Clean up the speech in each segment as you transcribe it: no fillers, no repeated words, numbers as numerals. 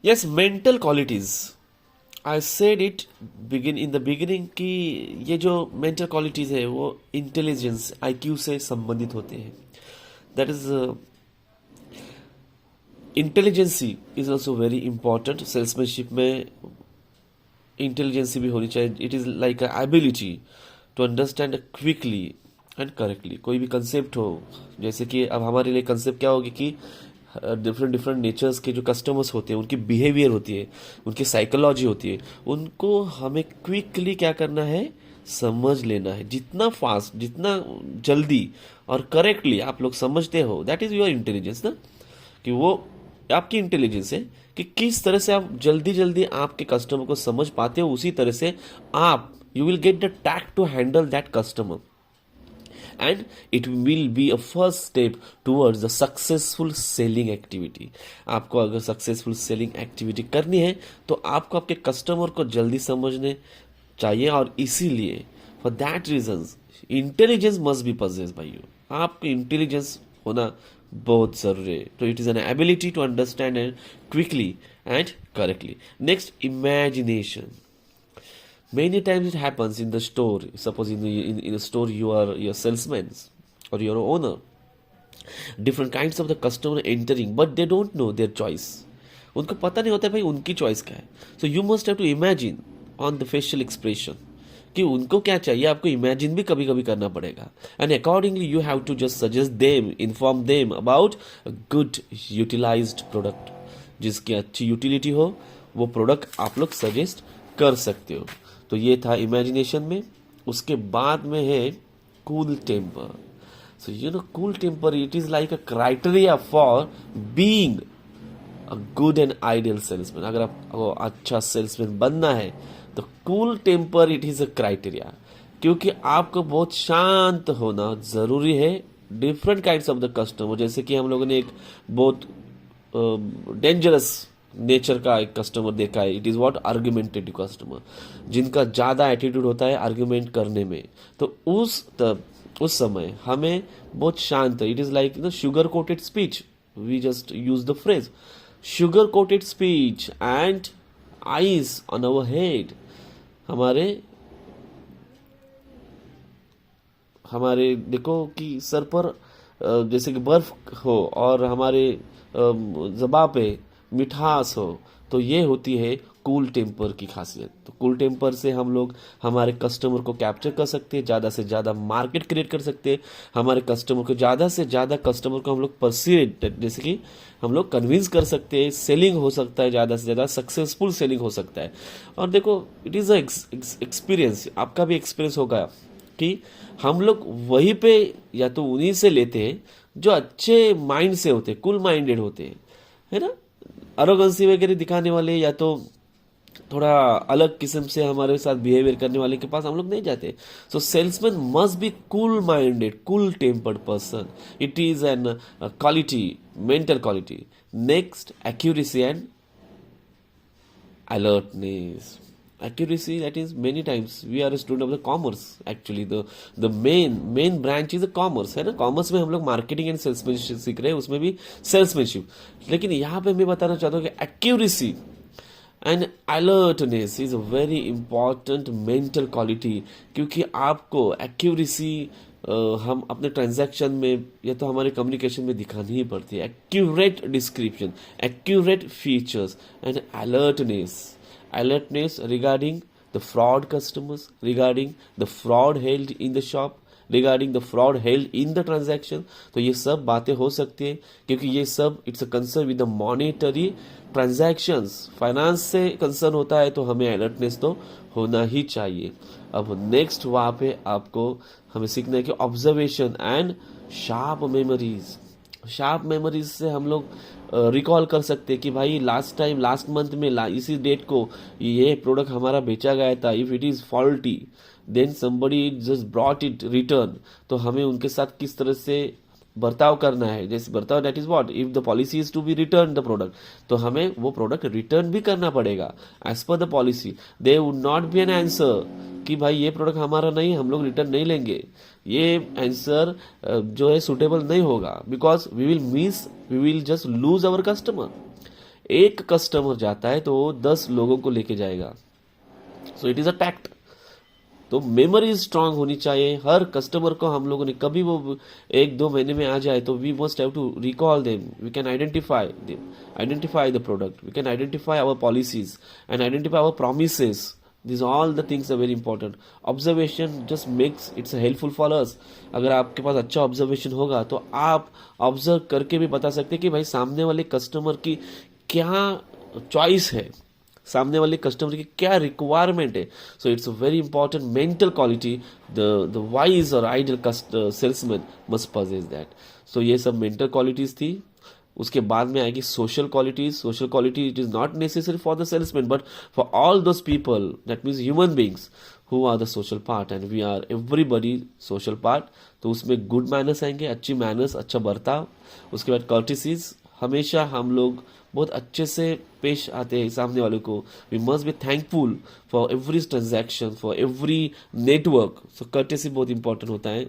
Yes, mental qualities, I said it begin in the beginning कि ये जो mental qualities है वो इंटेलिजेंस, आईक्यू से संबंधित होते हैं. That is intelligency is also very important. Salesmanship में इंटेलिजेंसी भी होनी चाहिए. It is like a ability to understand quickly and correctly. कोई भी कंसेप्ट हो, जैसे कि अब हमारे लिए कंसेप्ट क्या होगी कि डिफरेंट डिफरेंट नेचर्स के जो कस्टमर्स होते हैं उनकी बिहेवियर होती है, उनकी साइकोलॉजी होती है, उनको हमें क्विकली क्या करना है, समझ लेना है. जितना फास्ट, जितना जल्दी और करेक्टली आप लोग समझते हो, दैट इज योर इंटेलिजेंस ना. कि वो आपकी इंटेलिजेंस है कि किस तरह से आप जल्दी जल्दी आपके कस्टमर को समझ पाते हो. उसी तरह से आप you will get the tact to handle that customer, and it will be a first step towards the successful selling activity. आपको अगर सक्सेसफुल सेलिंग एक्टिविटी करनी है तो आपको आपके कस्टमर को जल्दी समझने चाहिए. और इसीलिए for that reason intelligence must be possess by you. आपको इंटेलिजेंस होना बहुत जरूरी है. तो it is an ability to understand and quickly and correctly. Next, imagination. Many times it happens in the store. Suppose in a store you are your salesman or your owner. Different kinds of the customer entering, but they don't know their choice. उनको पता नहीं होता है भाई उनकी choice क्या है. So you must have to imagine on the facial expression कि उनको क्या चाहिए. आपको इमेजिन भी कभी कभी करना पड़ेगा. And accordingly you have to just suggest them, inform them about a good utilized product. जिसकी अच्छी यूटिलिटी हो वो प्रोडक्ट आप लोग सजेस्ट कर सकते हो. तो ये था इमेजिनेशन में. उसके बाद में है cool temper. So you know cool temper it is like a criteria for being a good and ideal salesman. अगर आपको अच्छा सेल्समैन बनना है तो cool temper it is a criteria. क्योंकि आपको बहुत शांत होना जरूरी है. Different kinds of the customer, जैसे कि हम लोगों ने एक बहुत डेंजरस नेचर का एक कस्टमर देखा है. It is what, argumentative customer, जिनका ज्यादा एटीट्यूड होता है आर्ग्यूमेंट करने में. तो उस समय हमें बहुत शांत, it is like sugar coated speech. We just use the phrase sugar coated speech and eyes on our head. हमारे देखो कि सर पर जैसे कि बर्फ हो और हमारे ज़बां पे मिठास हो, तो ये होती है कूल टेम्पर की खासियत. तो कूल टेम्पर से हम लोग हमारे कस्टमर को कैप्चर कर सकते हैं, ज़्यादा से ज़्यादा मार्केट क्रिएट कर सकते हैं. हमारे कस्टमर को ज़्यादा से ज़्यादा कस्टमर को हम लोग परsuade, जैसे कि हम लोग कन्विंस कर सकते हैं. सेलिंग हो सकता है, ज़्यादा से ज़्यादा सक्सेसफुल सेलिंग हो सकता है. और देखो इट इज़ अ एक्सपीरियंस. आपका भी एक्सपीरियंस होगा कि हम लोग वहीं पे या तो उन्हीं से लेते हैं जो अच्छे माइंड से होते हैं, कूल माइंडेड होते हैं, है ना. अरोगेंसी वगैरह दिखाने वाले या तो थोड़ा अलग किस्म से हमारे साथ बिहेवियर करने वाले के पास हम लोग नहीं जाते. So salesman must be cool minded, cool tempered person. It is an quality, mental quality. Next, accuracy and alertness. Accuracy, that is many times we are a student of the commerce. Actually the main branch is the commerce, है ना. Commerce में हम लोग marketing and salesmanship सीख रहे हैं, उसमें भी सेल्समैनशिप. लेकिन यहाँ पे मैं बताना चाहता हूँ कि accuracy and alertness is a very important mental quality. क्योंकि आपको एक्यूरेसी हम अपने ट्रांजैक्शन में या तो हमारे कम्युनिकेशन में दिखानी ही पड़ती है. Accurate description, accurate features and alertness regarding the fraud customers, regarding the fraud held in the shop, regarding the fraud held in the transaction. तो ये सब बातें हो सकती है क्योंकि ये सब it's a concern with the monetary transactions. Finance से कंसर्न होता है तो हमें अलर्टनेस तो होना ही चाहिए. अब नेक्स्ट वहाँ पे आपको हमें सीखना है कि observation and sharp memories. Sharp memories से हम लोग रिकॉल कर सकते हैं कि भाई लास्ट मंथ में इसी डेट को ये प्रोडक्ट हमारा बेचा गया था. If it is faulty then somebody just brought it return. तो हमें उनके साथ किस तरह से बर्ताव करना है. जैसे बर्ताव, that is what, if the policy is to be return the product, तो हमें वो प्रोडक्ट रिटर्न भी करना पड़ेगा as per the policy. They would not be an answer कि भाई ये प्रोडक्ट हमारा नहीं, हम लोग रिटर्न नहीं लेंगे. ये आंसर जो है सुटेबल नहीं होगा, because we will just lose our customer. एक कस्टमर जाता है तो वो 10 लोगों को लेके जाएगा. So it is a tact. तो मेमोरी स्ट्रांग होनी चाहिए. हर कस्टमर को हम लोगों ने कभी वो 1-2 महीने में आ जाए तो we must have to recall them. We can identify them, identify the product, we can identify our policies and identify our promises. These all the things are very important. Observation just makes it's helpful for us. अगर आपके पास अच्छा observation होगा तो आप observe करके भी बता सकते हैं कि भाई सामने वाले कस्टमर की क्या चॉइस है, सामने वाले कस्टमर की क्या रिक्वायरमेंट है. So it's a very important mental quality. The wise और ideal salesman must possess that. So ये सब मेंटल क्वालिटीज थी. उसके बाद में आएगी social qualities. Social quality it is not necessary for the salesman but for all those people, that means human beings who are the social part and we are everybody social part. तो उसमें good manners आएंगे, अच्छी manners, अच्छा बर्ताव. उसके बाद कर्टिसीज, हमेशा हम लोग बहुत अच्छे से पेश आते हैं सामने वाले को. We must be thankful for every transaction, for every network. So courtesy बहुत इंपॉर्टेंट होता है.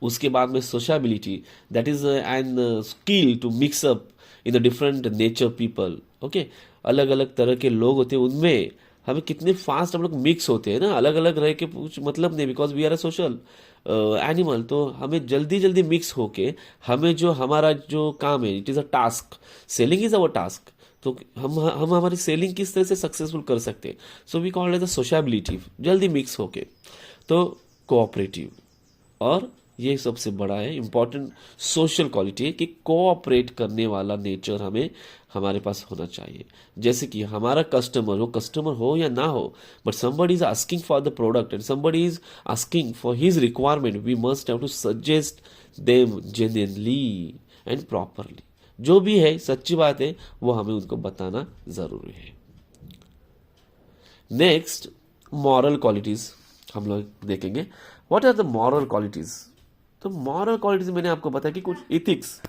उसके बाद में sociability, that is an skill to mix up in the different nature people. Okay, अलग अलग तरह के लोग होते हैं, उनमें हमें कितने फास्ट हम लोग मिक्स होते हैं ना. अलग अलग रह के कुछ मतलब नहीं, because we are a social animal. तो हमें जल्दी जल्दी मिक्स होके हमें जो हमारा जो काम है, it is a task. Selling is our task. तो हम हमारी सेलिंग किस तरह से सक्सेसफुल कर सकते हैं. So we call it the sociability, जल्दी मिक्स होके. तो कोऑपरेटिव, और ये सबसे बड़ा है इंपॉर्टेंट सोशल क्वालिटी है कि कोऑपरेट करने वाला नेचर हमें हमारे पास होना चाहिए. जैसे कि हमारा कस्टमर, वो कस्टमर हो या ना हो, but somebody is asking for the product and somebody is asking for his requirement, we must have to suggest them genuinely and properly. जो भी है सच्ची बात है वो हमें उनको बताना जरूरी है. नेक्स्ट, मॉरल क्वालिटीज हम लोग देखेंगे. What are the moral qualities? तो मॉरल क्वालिटीज मैंने आपको बताया कि कुछ इथिक्स